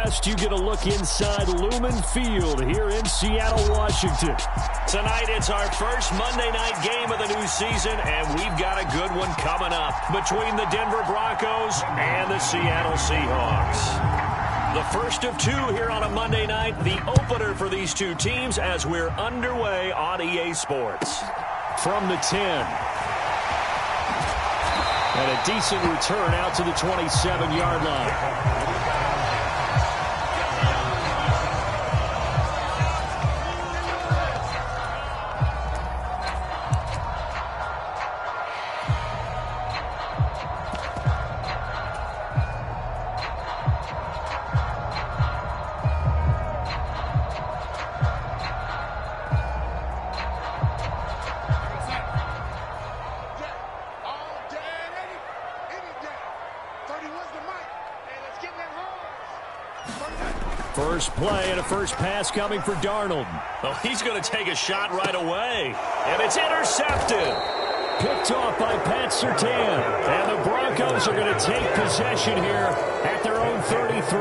West, you get a look inside Lumen Field here in Seattle, Washington. Tonight, it's our first Monday night game of the new season, and we've got a good one coming up between the Denver Broncos and the Seattle Seahawks. The first of two here on a Monday night, the opener for these two teams as we're underway on EA Sports. From the 10. And a decent return out to the 27-yard line. First play and a first pass coming for Darnold. Well, he's going to take a shot right away. And it's intercepted. Picked off by Pat Surtain. And the Broncos are going to take possession here at their own 33.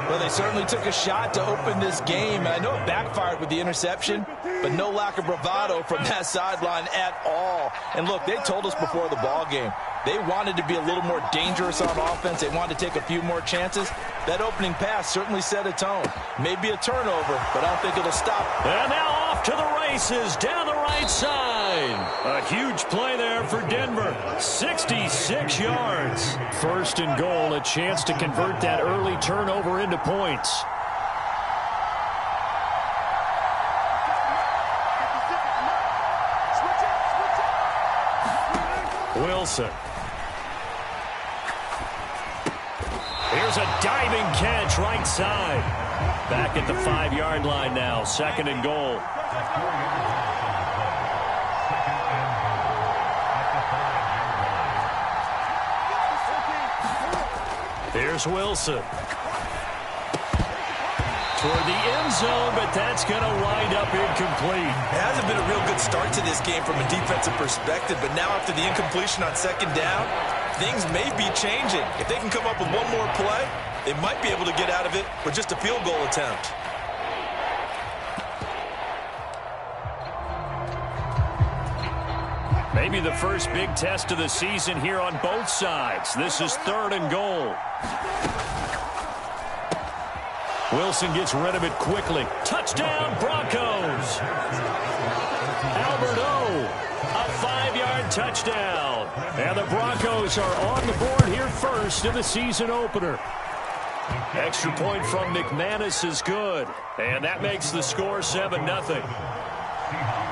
Well, they certainly took a shot to open this game. I know it backfired with the interception, but no lack of bravado from that sideline at all. And look, they told us before the ball game, they wanted to be a little more dangerous on offense. They wanted to take a few more chances. That opening pass certainly set a tone. Maybe a turnover, but I don't think it'll stop. And now off to the races down the right side. A huge play there for Denver. 66 yards. First and goal, a chance to convert that early turnover into points. Wilson. Here's a diving catch right side. Back at the 5-yard line now. Second and goal. Here's Wilson. Toward the end zone, but that's going to wind up incomplete. It hasn't been a real good start to this game from a defensive perspective, but now after the incompletion on second down, things may be changing. If they can come up with one more play, they might be able to get out of it with just a field goal attempt. Maybe the first big test of the season here on both sides. This is third and goal. Wilson gets rid of it quickly. Touchdown, Broncos. Albert O, a 5-yard touchdown. And the Broncos are on the board here first in the season opener. Extra point from McManus is good. And that makes the score 7-0.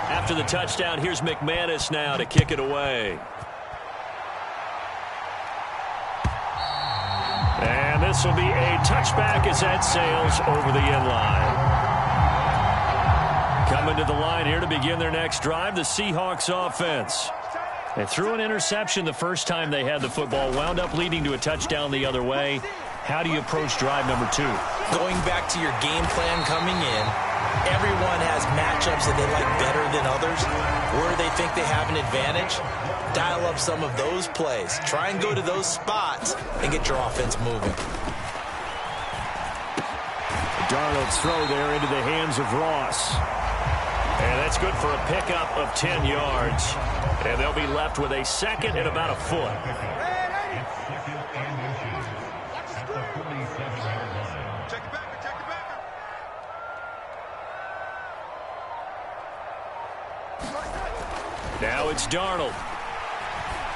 After the touchdown, here's McManus now to kick it away. And this will be a touchback as that sails over the end line. Coming to the line here to begin their next drive, the Seahawks offense. They threw an interception the first time they had the football, wound up leading to a touchdown the other way. How do you approach drive number 2? Going back to your game plan coming in, everyone has matchups that they like better than others, where they think they have an advantage. Dial up some of those plays. Try and go to those spots and get your offense moving. Darnold's throw there into the hands of Ross. And that's good for a pickup of 10 yards. And they'll be left with a second and about a foot. Now it's Darnold.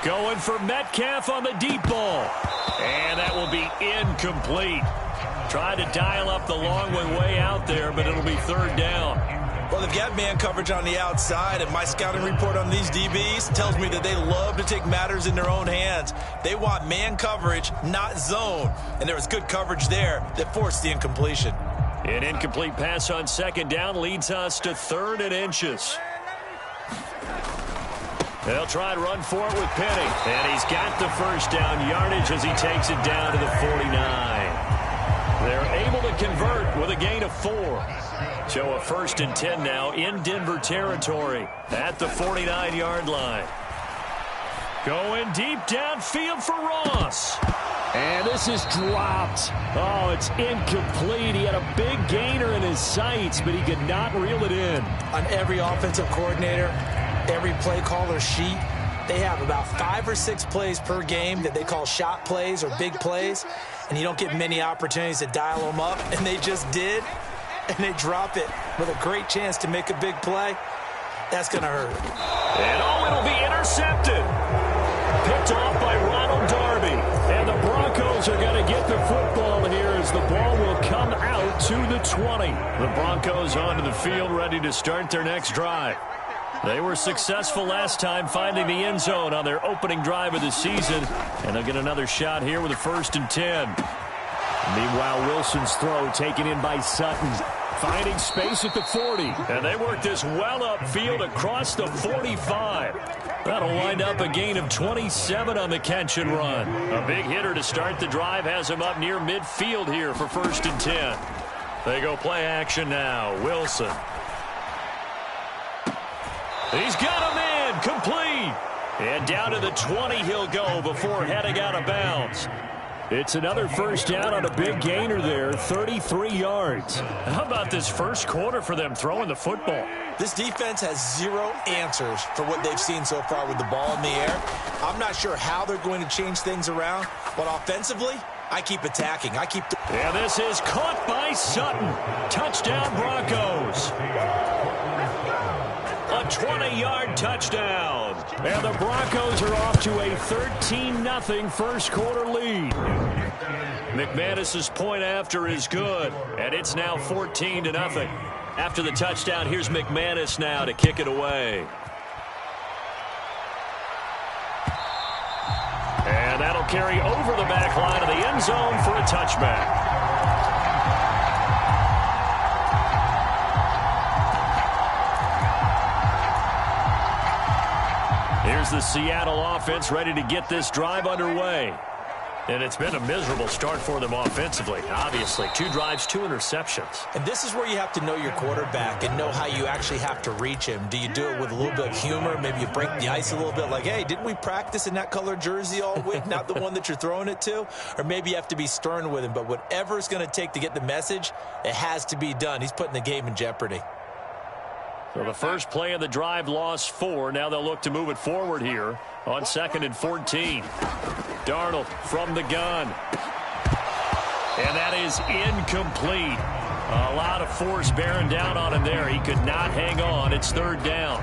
Going for Metcalf on the deep ball. And that will be incomplete. Tried to dial up the long one way out there, but it'll be third down. Well, they've got man coverage on the outside, and my scouting report on these DBs tells me that they love to take matters in their own hands. They want man coverage, not zone. And there was good coverage there that forced the incompletion. An incomplete pass on second down leads us to third and inches. They'll try and run for it with Penny. And he's got the first down yardage as he takes it down to the 49. They're able to convert with a gain of 4. So a first and 10 now in Denver territory at the 49-yard line. Going deep downfield for Ross. And this is dropped. Oh, it's incomplete. He had a big gainer in his sights, but he could not reel it in. On every offensive coordinator, every play caller sheet, they have about 5 or 6 plays per game that they call shot plays or big plays, and you don't get many opportunities to dial them up, and they just did, and they drop it with a great chance to make a big play. That's going to hurt. And it'll be intercepted. Picked off by Ronald Darby. And the Broncos are going to get the football here as the ball will come out to the 20. The Broncos onto the field ready to start their next drive. They were successful last time finding the end zone on their opening drive of the season. And they'll get another shot here with a 1st and 10. Meanwhile, Wilson's throw taken in by Sutton. Finding space at the 40. And they work this well upfield across the 45. That'll wind up a gain of 27 on the catch and run. A big hitter to start the drive has him up near midfield here for 1st and 10. They go play action now. Wilson. He's got him in. Complete. And down to the 20 he'll go before heading out of bounds. It's another 1st down on a big gainer there, 33 yards. How about this first quarter for them throwing the football? This defense has 0 answers for what they've seen so far with the ball in the air. I'm not sure how they're going to change things around, but offensively, I keep attacking. And this is caught by Sutton. Touchdown, Broncos. A 20-yard touchdown. And the Broncos are off to a 13-0 first quarter lead. McManus's point after is good, and it's now 14-0. After the touchdown, here's McManus now to kick it away. And that'll carry over the back line of the end zone for a touchback. Here's the Seattle offense ready to get this drive underway. And it's been a miserable start for them offensively. Obviously, 2 drives, 2 interceptions. And this is where you have to know your quarterback and know how you actually have to reach him. Do you do it with a little bit of humor? Maybe you break the ice a little bit like, hey, didn't we practice in that color jersey all week? Not the one that you're throwing it to? Or maybe you have to be stern with him. But whatever it's going to take to get the message, it has to be done. He's putting the game in jeopardy. So the first play of the drive lost 4. Now they'll look to move it forward here on 2nd and 14. Darnold from the gun. And that is incomplete. A lot of force bearing down on him there. He could not hang on. It's 3rd down.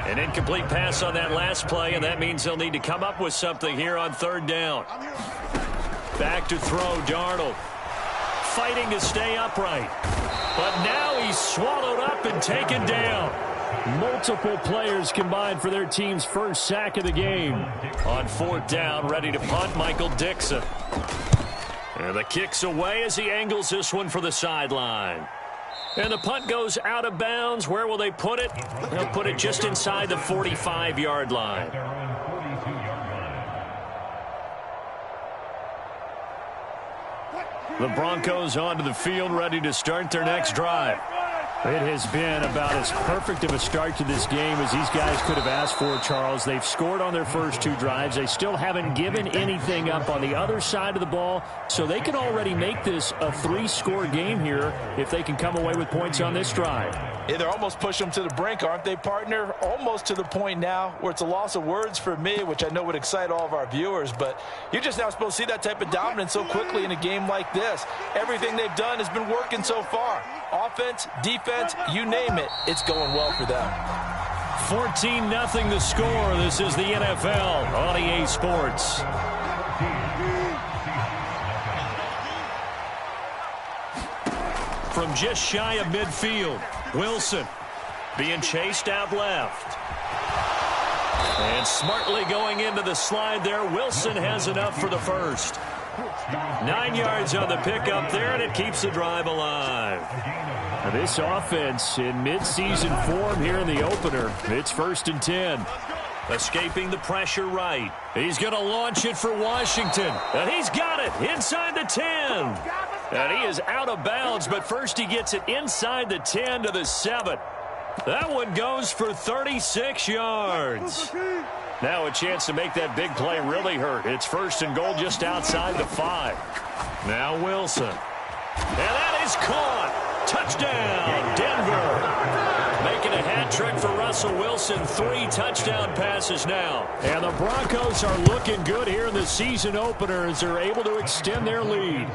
An incomplete pass on that last play, and that means they'll need to come up with something here on 3rd down. Back to throw, Darnold. Fighting to stay upright. But now he's swallowed up and taken down. Multiple players combined for their team's first sack of the game. On 4th down, ready to punt, Michael Dixon. And the kick's away as he angles this one for the sideline. And the punt goes out of bounds. Where will they put it? They'll put it just inside the 45-yard line. The Broncos onto the field ready to start their next drive. It has been about as perfect of a start to this game as these guys could have asked for, Charles. They've scored on their first 2 drives. They still haven't given anything up on the other side of the ball, so they can already make this a 3-score game here if they can come away with points on this drive. Yeah, they're almost pushing them to the brink, aren't they, partner? Almost to the point now where it's a loss of words for me, which I know would excite all of our viewers, but you're just now supposed to see that type of dominance so quickly in a game like this. Everything they've done has been working so far. Offense, defense, you name it, it's going well for them. 14-0 the score. This is the NFL on EA Sports. From just shy of midfield, Wilson being chased out left. And smartly going into the slide there, Wilson has enough for the first. 9 yards on the pickup there, and it keeps the drive alive. Now this offense in midseason form here in the opener. It's 1st and 10. Escaping the pressure right. He's going to launch it for Washington. And he's got it inside the 10. And he is out of bounds, but first he gets it inside the 10 to the 7. That one goes for 36 yards. Now a chance to make that big play really hurt. It's 1st and goal just outside the 5. Now Wilson. And that is caught. Touchdown, Denver. Making a hat trick for Russell Wilson. 3 touchdown passes now. And the Broncos are looking good here in the season opener as they're able to extend their lead.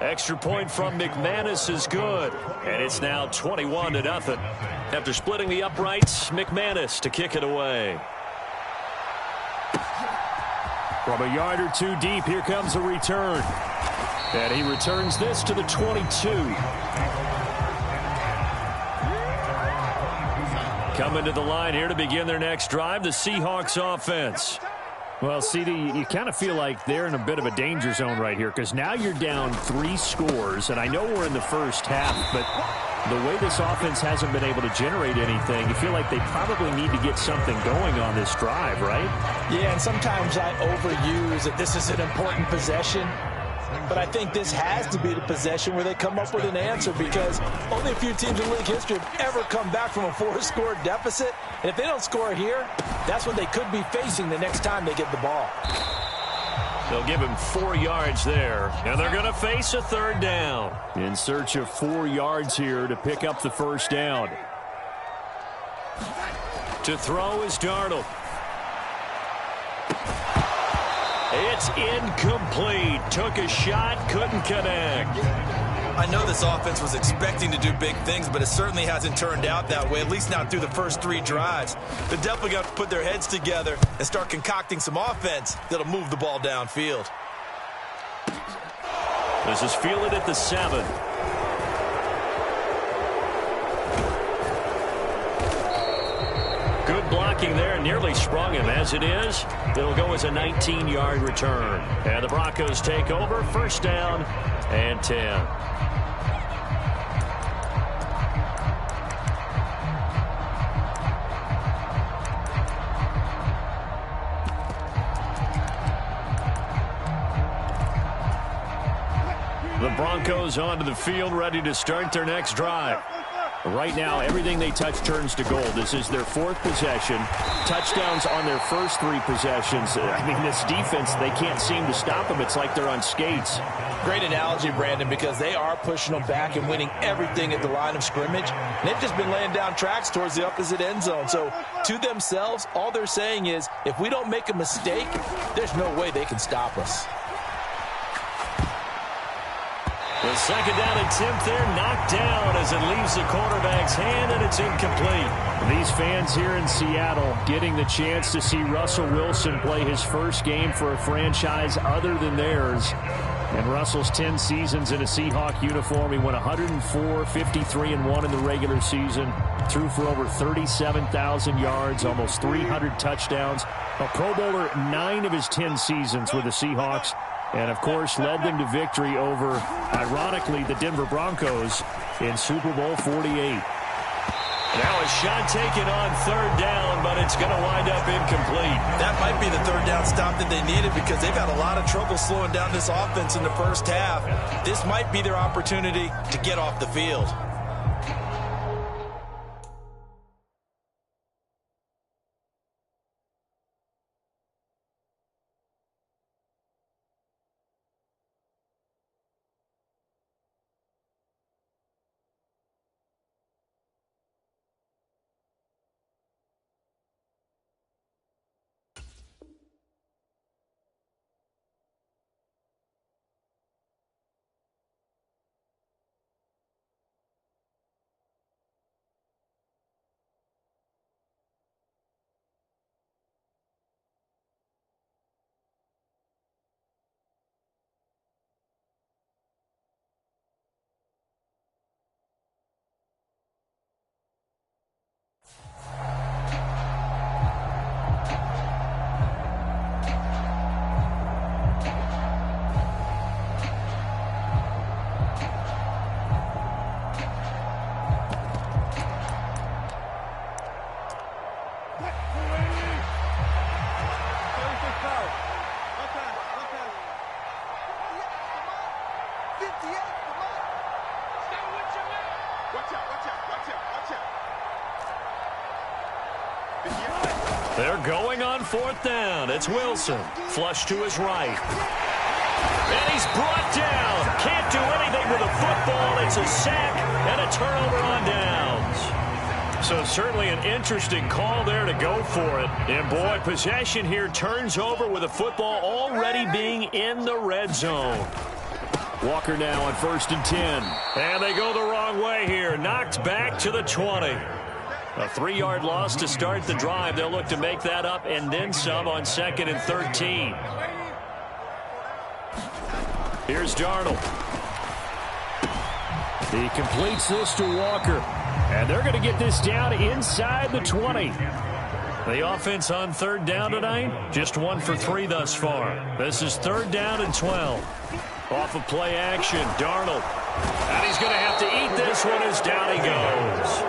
Extra point from McManus is good. And it's now 21-0. After splitting the uprights, McManus to kick it away. From a yard or 2 deep, here comes a return. And he returns this to the 22. Coming to the line here to begin their next drive, the Seahawks offense. Well, CD, you kind of feel like they're in a bit of a danger zone right here because now you're down 3 scores, and I know we're in the first half, but the way this offense hasn't been able to generate anything, you feel like they probably need to get something going on this drive, right? Yeah, and sometimes I overuse that this is an important possession. But I think this has to be the possession where they come up with an answer because only a few teams in league history have ever come back from a 4-score deficit. And if they don't score here, that's what they could be facing the next time they get the ball. They'll give him 4 yards there, and they're going to face a 3rd down. In search of 4 yards here to pick up the 1st down. To throw is Darnold. It's incomplete. Took a shot, couldn't connect. I know this offense was expecting to do big things, but it certainly hasn't turned out that way, at least not through the first 3 drives. They're definitely going to put their heads together and start concocting some offense that'll move the ball downfield. This is fielded at the 7. Good blocking there, nearly sprung him. As it is, it'll go as a 19-yard return. And the Broncos take over, 1st down and 10. The Broncos onto the field, ready to start their next drive. Right now, everything they touch turns to gold. This is their 4th possession. Touchdowns on their first 3 possessions. I mean, this defense, they can't seem to stop them. It's like they're on skates. Great analogy, Brandon, because they are pushing them back and winning everything at the line of scrimmage. And they've just been laying down tracks towards the opposite end zone. So, to themselves, all they're saying is, if we don't make a mistake, there's no way they can stop us. The 2nd down attempt there knocked down as it leaves the quarterback's hand, and it's incomplete. These fans here in Seattle getting the chance to see Russell Wilson play his first game for a franchise other than theirs. And Russell's 10 seasons in a Seahawk uniform. He went 104, 53-1 in the regular season. Threw for over 37,000 yards, almost 300 touchdowns. A Pro Bowler 9 of his 10 seasons with the Seahawks. And, of course, led them to victory over, ironically, the Denver Broncos in Super Bowl 48. Now a shot taken on 3rd down, but it's going to wind up incomplete. That might be the 3rd down stop that they needed because they've had a lot of trouble slowing down this offense in the first half. This might be their opportunity to get off the field. Watch out. They're going on 4th down. It's Wilson. Flush to his right. And he's brought down. Can't do anything with a football. It's a sack and a turnover on downs. So certainly an interesting call there to go for it. And boy, possession here turns over with a football already being in the red zone. Walker now on 1st and 10. And they go the wrong way here. Knocked back to the 20. A 3-yard loss to start the drive. They'll look to make that up and then some on 2nd and 13. Here's Darnold. He completes this to Walker. And they're going to get this down inside the 20. The offense on 3rd down tonight, just 1 for 3 thus far. This is 3rd down and 12. Off of play action, Darnold. And he's going to have to eat this one as down he goes.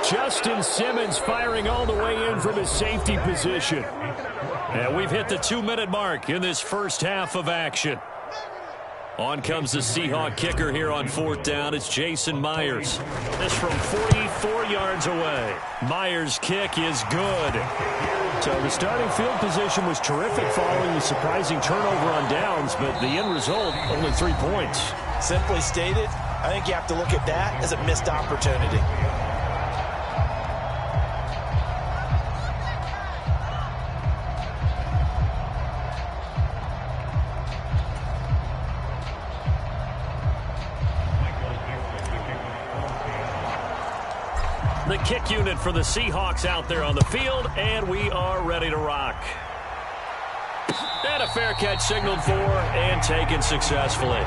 Justin Simmons firing all the way in from his safety position. And we've hit the 2-minute mark in this first half of action. On comes the Seahawk kicker here on 4th down. It's Jason Myers. This from 44 yards away. Myers' kick is good. So the starting field position was terrific following the surprising turnover on downs, but the end result, only 3 points. Simply stated, I think you have to look at that as a missed opportunity. The kick unit for the Seahawks out there on the field, and we are ready to rock. And a fair catch signaled for and taken successfully.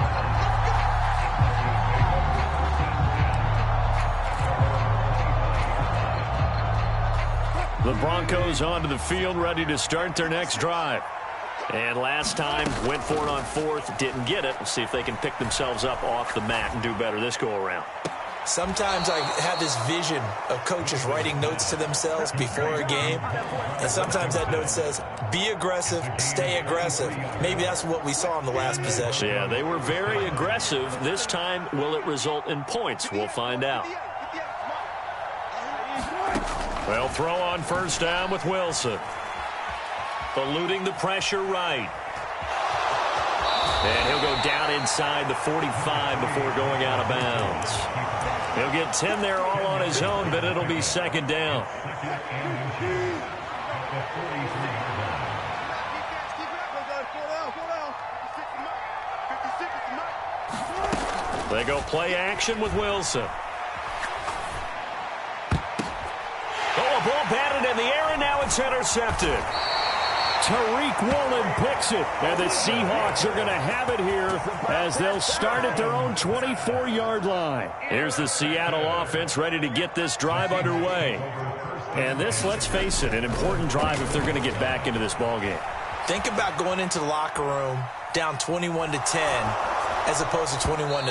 The Broncos onto the field, ready to start their next drive. And last time, went for it on 4th, didn't get it. We'll see if they can pick themselves up off the mat and do better this go-around. Sometimes I have this vision of coaches writing notes to themselves before a game, and sometimes that note says, be aggressive, stay aggressive. Maybe that's what we saw in the last possession. Yeah, they were very aggressive. This time, will it result in points? We'll find out. They'll throw on 1st down with Wilson. Eluding the pressure right. And he'll go down inside the 45 before going out of bounds. He'll get 10 there all on his own, but it'll be 2nd down. They go play action with Wilson. Oh, a ball batted in the air, and now it's intercepted. Tariq Woolen picks it, and the Seahawks are going to have it here as they'll start at their own 24-yard line. Here's the Seattle offense ready to get this drive underway. And this, let's face it, an important drive if they're going to get back into this ballgame. Think about going into the locker room down 21-10 as opposed to 21-3.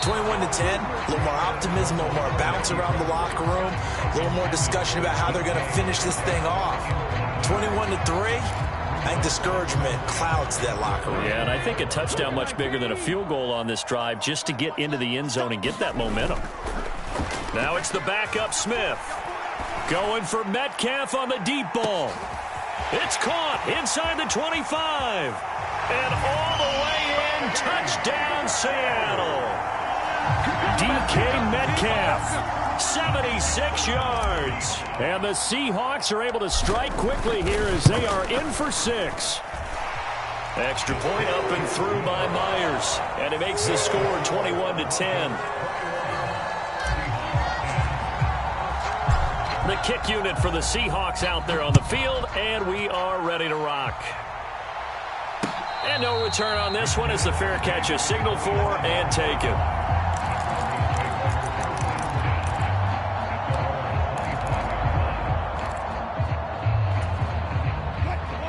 21-10, a little more optimism, a little more bounce around the locker room, a little more discussion about how they're going to finish this thing off. 21-3, I think discouragement clouds that locker room. Yeah, and I think a touchdown much bigger than a field goal on this drive just to get into the end zone and get that momentum. Now it's the backup Smith. Going for Metcalf on the deep ball. It's caught inside the 25. And all the way in, touchdown Seattle. DK Metcalf, 76 yards. And the Seahawks are able to strike quickly here as they are in for 6. Extra point up and through by Myers. And it makes the score 21-10. The kick unit for the Seahawks out there on the field, and we are ready to rock. And no return on this one as the fair catch is signaled for and taken.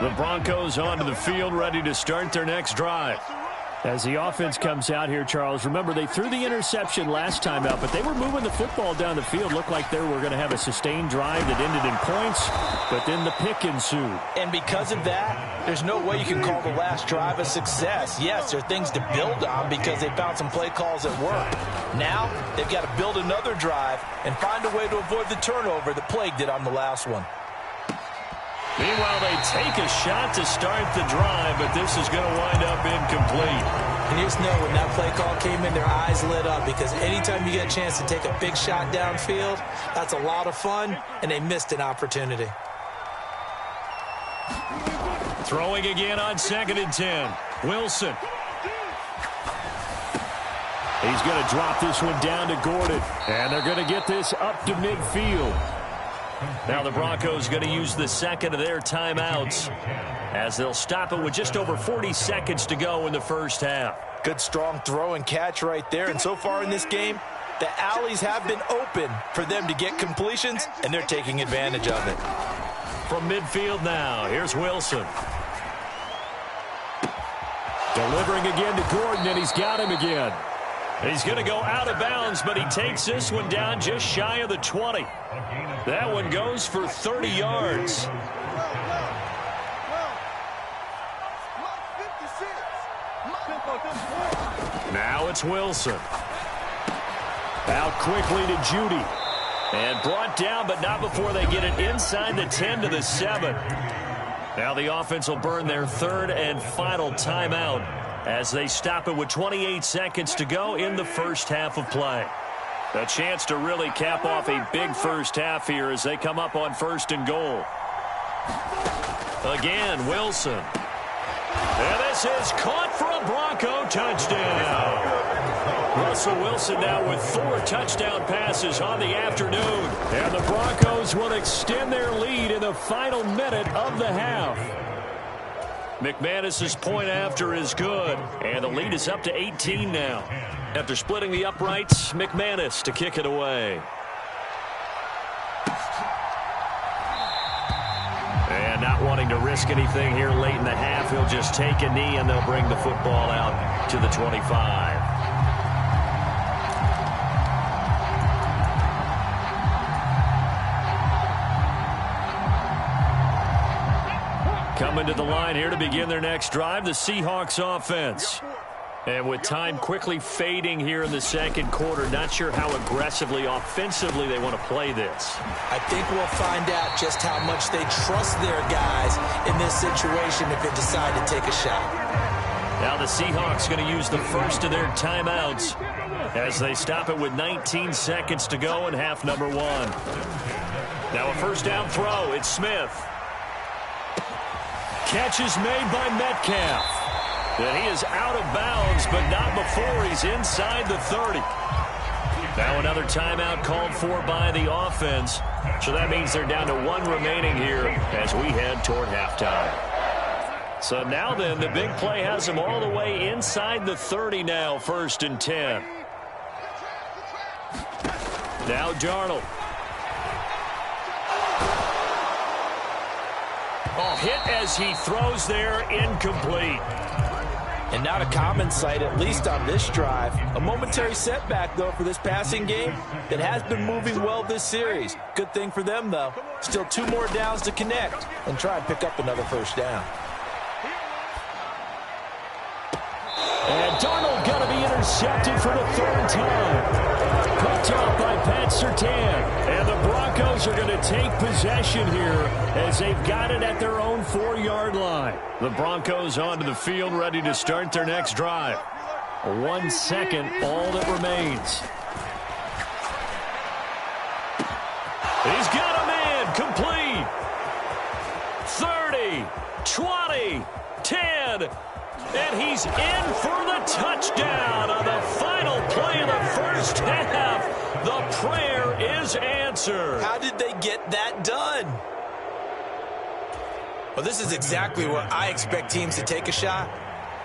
The Broncos onto the field, ready to start their next drive. As the offense comes out here, Charles, remember they threw the interception last time out, but they were moving the football down the field. Looked like they were going to have a sustained drive that ended in points, but then the pick ensued. And because of that, there's no way you can call the last drive a success. Yes, there are things to build on because they found some play calls that work. Now, they've got to build another drive and find a way to avoid the turnover that plagued it on the last one. Meanwhile, they take a shot to start the drive, but this is going to wind up incomplete. And you just know when that play call came in, their eyes lit up, because anytime you get a chance to take a big shot downfield, that's a lot of fun, and they missed an opportunity. Throwing again on 2nd and 10. Wilson. He's going to drop this one down to Gordon. And they're going to get this up to midfield. Now the Broncos going to use the second of their timeouts as they'll stop it with just over 40 seconds to go in the first half. Good strong throw and catch right there. And so far in this game, the alleys have been open for them to get completions, and they're taking advantage of it. From midfield now, here's Wilson. Delivering again to Gordon, and he's got him again. He's going to go out of bounds, but he takes this one down just shy of the 20. That one goes for 30 yards. Now it's Wilson. Out quickly to Judy. And brought down, but not before they get it inside the 10 to the 7. Now the offense will burn their third and final timeout as they stop it with 28 seconds to go in the first half of play. A chance to really cap off a big first half here as they come up on 1st and goal. Again, Wilson. And this is caught for a Bronco touchdown. Russell Wilson now with 4 touchdown passes on the afternoon. And the Broncos will extend their lead in the final minute of the half. McManus's point after is good. And the lead is up to 18 now. After splitting the uprights, McManus to kick it away. And not wanting to risk anything here late in the half, he'll just take a knee and they'll bring the football out to the 25. Coming to the line here to begin their next drive, the Seahawks offense. And with time quickly fading here in the second quarter, not sure how aggressively, offensively they want to play this. I think we'll find out just how much they trust their guys in this situation if they decide to take a shot. Now the Seahawks going to use the first of their timeouts as they stop it with 19 seconds to go in half number 1. Now a first down throw. It's Smith. Catch is made by Metcalf. And he is out of bounds, but not before he's inside the 30. Now another timeout called for by the offense. So that means they're down to 1 remaining here as we head toward halftime. So now then, the big play has them all the way inside the 30 now, 1st and 10. Now Darnold. Oh, hit as he throws there, incomplete. And not a common sight, at least on this drive. A momentary setback, though, for this passing game that has been moving well this series. Good thing for them, though. Still 2 more downs to connect and try and pick up another first down. And Darnold going to be intercepted for the 3rd time. Picked off by Pat Surtain. And the Broncos are going to take possession here as they've got it at their own 4-yard line. The Broncos onto the field ready to start their next drive. 1 second, all that remains. He's got a man, complete. 30, 20, 10, and he's in for the touchdown on the final play of the first half. The prayer is answered. How did they get that done? Well, this is exactly where I expect teams to take a shot.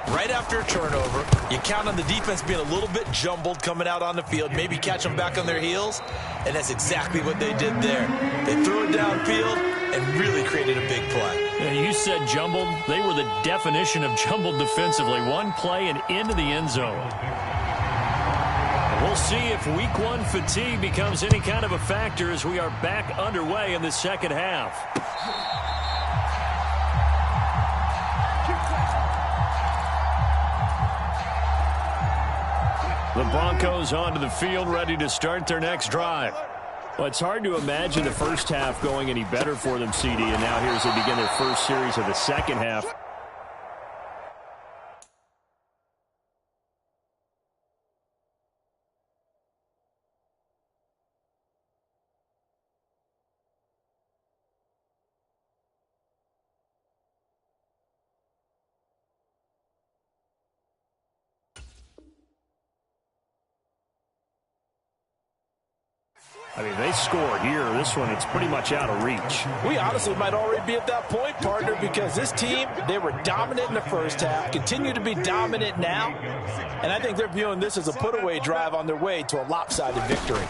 Right after a turnover, you count on the defense being a little bit jumbled coming out on the field, maybe catch them back on their heels, and that's exactly what they did there. They threw it downfield and really created a big play. Yeah, you said jumbled. They were the definition of jumbled defensively. One play and into the end zone. We'll see if week 1 fatigue becomes any kind of a factor as we are back underway in the second half. The Broncos onto the field ready to start their next drive. Well, it's hard to imagine the first half going any better for them, CD, and now here as they begin their first series of the second half. I mean, they score here. This one, it's pretty much out of reach. We honestly might already be at that point, partner, because this team, they were dominant in the first half, continue to be dominant now, and I think they're viewing this as a put-away drive on their way to a lopsided victory.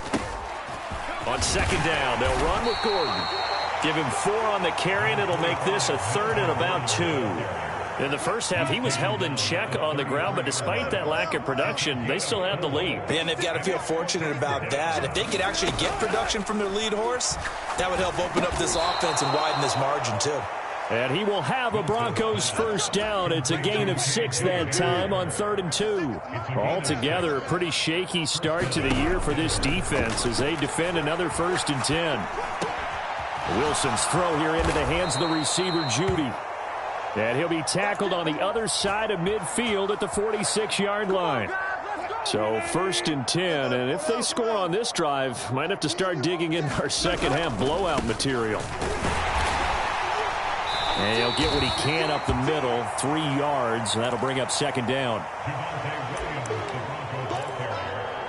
On second down, they'll run with Gordon. Give him 4 on the carry, and it'll make this a 3rd and about 2. In the first half, he was held in check on the ground, but despite that lack of production, they still have the lead. And they've got to feel fortunate about that. If they could actually get production from their lead horse, that would help open up this offense and widen this margin, too. And he will have a Broncos first down. It's a gain of 6 that time on 3rd and 2. Altogether, a pretty shaky start to the year for this defense as they defend another 1st and 10. Wilson's throw here into the hands of the receiver, Judy. And he'll be tackled on the other side of midfield at the 46-yard line. So 1st and 10, and if they score on this drive, might have to start digging in our second half blowout material. And he'll get what he can up the middle, 3 yards, and that'll bring up 2nd down.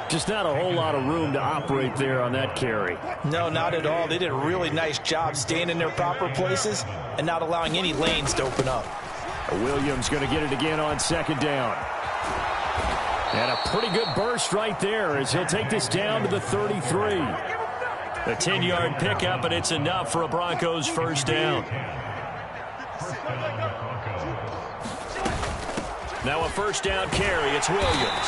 Just not a whole lot of room to operate there on that carry. No, not at all. They did a really nice job staying in their proper places and not allowing any lanes to open up. Williams going to get it again on 2nd down. And a pretty good burst right there as he'll take this down to the 33. A 10-yard pickup, and it's enough for a Broncos first down. Now a first down carry. It's Williams.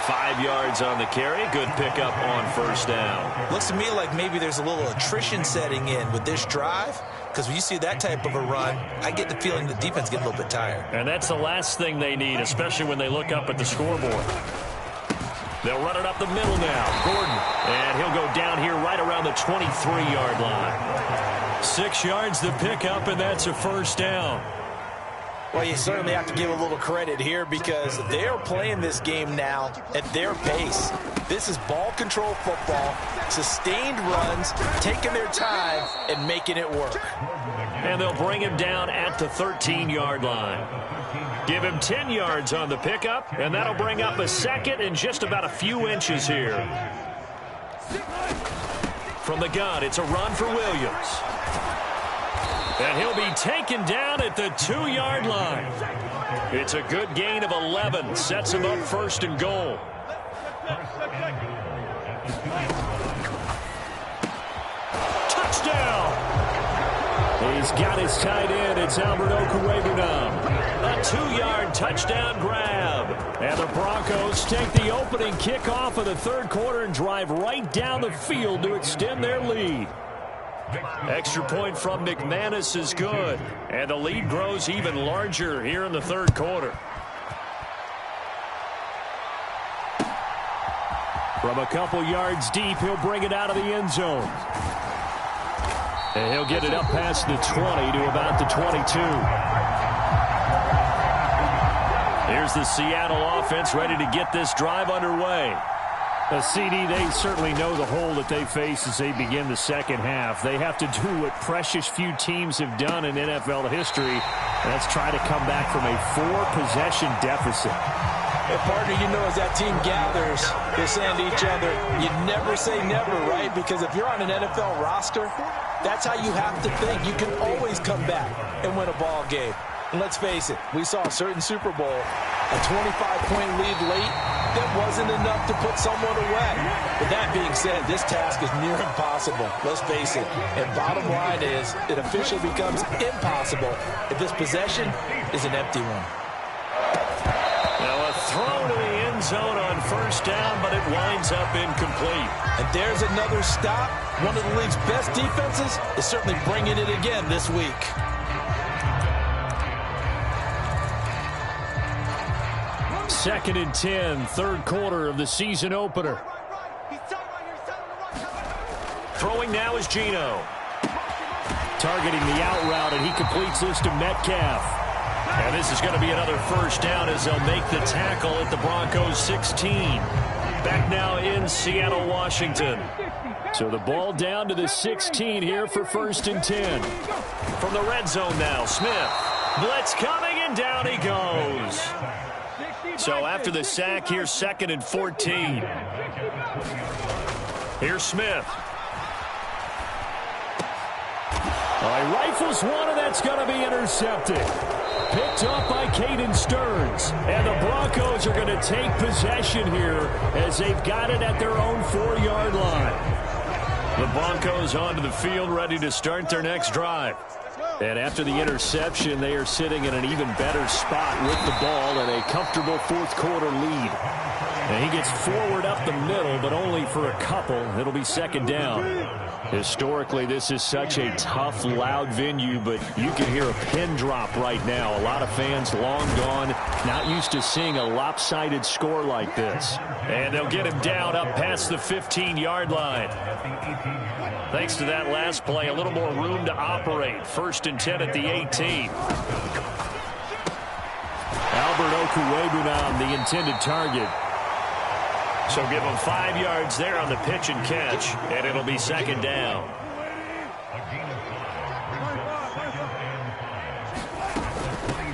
5 yards on the carry. Good pickup on first down. Looks to me like maybe there's a little attrition setting in with this drive, because when you see that type of a run, I get the feeling the defense gets a little bit tired. And that's the last thing they need, especially when they look up at the scoreboard. They'll run it up the middle now. Gordon. And he'll go down here right around the 23-yard line. 6 yards the pickup, and that's a first down. Well, you certainly have to give a little credit here because they are playing this game now at their pace. This is ball control football, sustained runs, taking their time and making it work. And they'll bring him down at the 13-yard line. Give him 10 yards on the pickup, and that'll bring up a 2nd and just about a few inches here. From the gun, it's a run for Williams. And he'll be taken down at the 2-yard line. It's a good gain of 11. Sets him up 1st and goal. Touchdown! He's got his tight end. It's Albert Okwuegbunam. A 2-yard touchdown grab. And the Broncos take the opening kickoff of the 3rd quarter and drive right down the field to extend their lead. Extra point from McManus is good. And the lead grows even larger here in the 3rd quarter. From a couple yards deep, he'll bring it out of the end zone. And he'll get it up past the 20 to about the 22. Here's the Seattle offense ready to get this drive underway. CD, they certainly know the hole that they face as they begin the second half. They have to do what precious few teams have done in NFL history, and that's try to come back from a 4-possession deficit. Hey, partner, you know as that team gathers, they're saying to each other, you never say never, right? Because if you're on an NFL roster, that's how you have to think. You can always come back and win a ball game. And let's face it, we saw a certain Super Bowl, a 25-point lead late, that wasn't enough to put someone away. But that being said, this task is near impossible. Let's face it. And bottom line is, it officially becomes impossible if this possession is an empty one. Now a throw to the end zone on first down, but it winds up incomplete. And there's another stop. One of the league's best defenses is certainly bringing it again this week. Second and 10, 3rd quarter of the season opener. Throwing now is Geno. Targeting the out route, and he completes this to Metcalf. And this is going to be another first down as they'll make the tackle at the Broncos 16. Back now in Seattle, Washington. So the ball down to the 16 here for 1st and 10. From the red zone now, Smith. Blitz coming, and down he goes. So after the sack, here's 2nd and 14. Here's Smith. He rifles one, and that's going to be intercepted. Picked up by Caden Stearns. And the Broncos are going to take possession here as they've got it at their own 4-yard line. The Broncos onto the field, ready to start their next drive. And after the interception, they are sitting in an even better spot with the ball and a comfortable 4th quarter lead. And he gets forward up the middle, but only for a couple. It'll be 2nd down. Historically, this is such a tough, loud venue, but you can hear a pin drop right now. A lot of fans long gone, not used to seeing a lopsided score like this. And they'll get him down up past the 15-yard line. Thanks to that last play, a little more room to operate. 1st and 10 at the 18. Albert Okwuegbunam, the intended target. So give him 5 yards there on the pitch and catch, and it'll be 2nd down.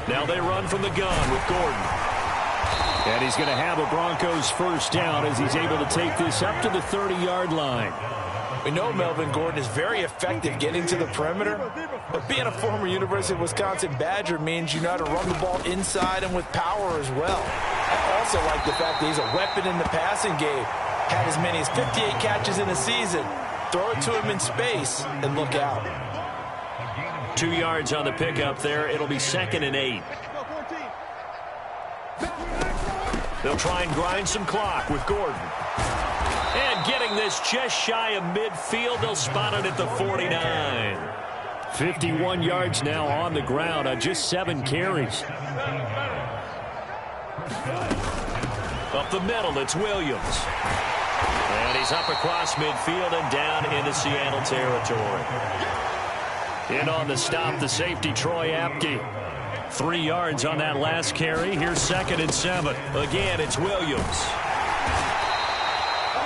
Now they run from the gun with Gordon. And he's going to have a Broncos first down as he's able to take this up to the 30-yard line. We know Melvin Gordon is very effective getting to the perimeter, but being a former University of Wisconsin Badger means you know how to run the ball inside and with power as well. I also like the fact that he's a weapon in the passing game. Had as many as 58 catches in a season. Throw it to him in space and look out. 2 yards on the pickup there. It'll be 2nd and 8. They'll try and grind some clock with Gordon. And getting this just shy of midfield, they'll spot it at the 49. 51 yards now on the ground on just 7 carries. Up the middle, it's Williams. And he's up across midfield and down into Seattle territory. In on the stop, the safety, Troy Apke. 3 yards on that last carry. Here's 2nd and 7. Again, it's Williams.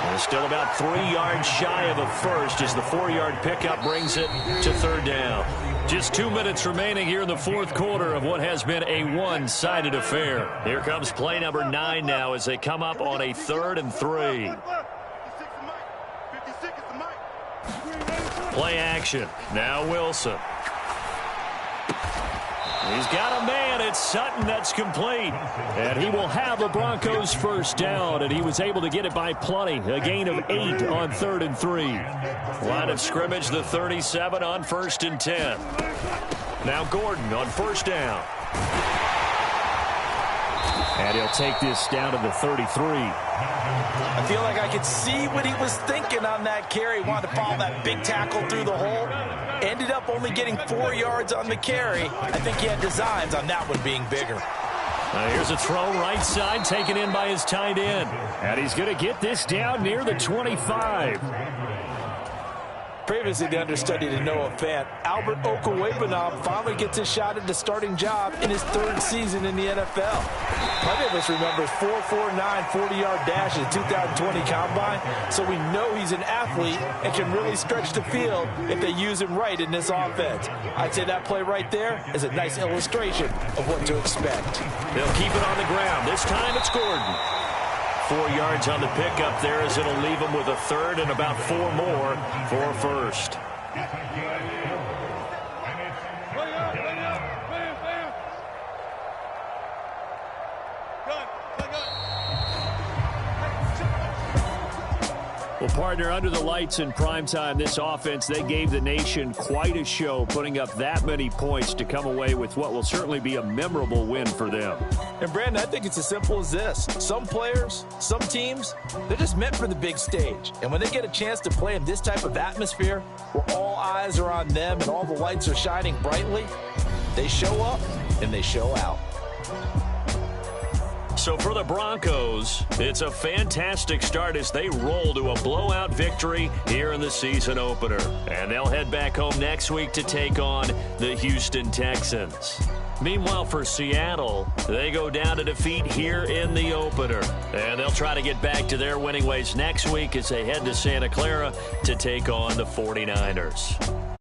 And still about 3 yards shy of a first as the 4-yard pickup brings it to 3rd down. Just 2 minutes remaining here in the 4th quarter of what has been a one-sided affair. Here comes play number 9 now as they come up on a 3rd and 3. Play action. Now Wilson. He's got a man. It's Sutton. That's complete. And he will have a Broncos first down, and he was able to get it by plenty. A gain of 8 on 3rd and 3. Line of scrimmage, the 37 on 1st and 10. Now Gordon on 1st down. And he'll take this down to the 33. I feel like I could see what he was thinking on that carry. Wanted to follow that big tackle through the hole. Ended up only getting 4 yards on the carry. I think he had designs on that one being bigger. Here's a throw right side taken in by his tight end. And he's going to get this down near the 25. Previously the understudy to Noah Fant, Albert Okwuegbunam finally gets a shot at the starting job in his 3rd season in the NFL. Plenty of us remember his 4.49 40-yard dash in the 2020 Combine, so we know he's an athlete and can really stretch the field if they use him right in this offense. I'd say that play right there is a nice illustration of what to expect. They'll keep it on the ground. This time it's Gordon. 4 yards on the pickup there as it'll leave him with a 3rd and about 4 more for first. Well, partner, under the lights in primetime, this offense, they gave the nation quite a show, putting up that many points to come away with what will certainly be a memorable win for them. And, Brandon, I think it's as simple as this. Some players, some teams, they're just meant for the big stage. And when they get a chance to play in this type of atmosphere, where all eyes are on them and all the lights are shining brightly, they show up and they show out. So for the Broncos, it's a fantastic start as they roll to a blowout victory here in the season opener. And they'll head back home next week to take on the Houston Texans. Meanwhile, for Seattle, they go down to defeat here in the opener. And they'll try to get back to their winning ways next week as they head to Santa Clara to take on the 49ers.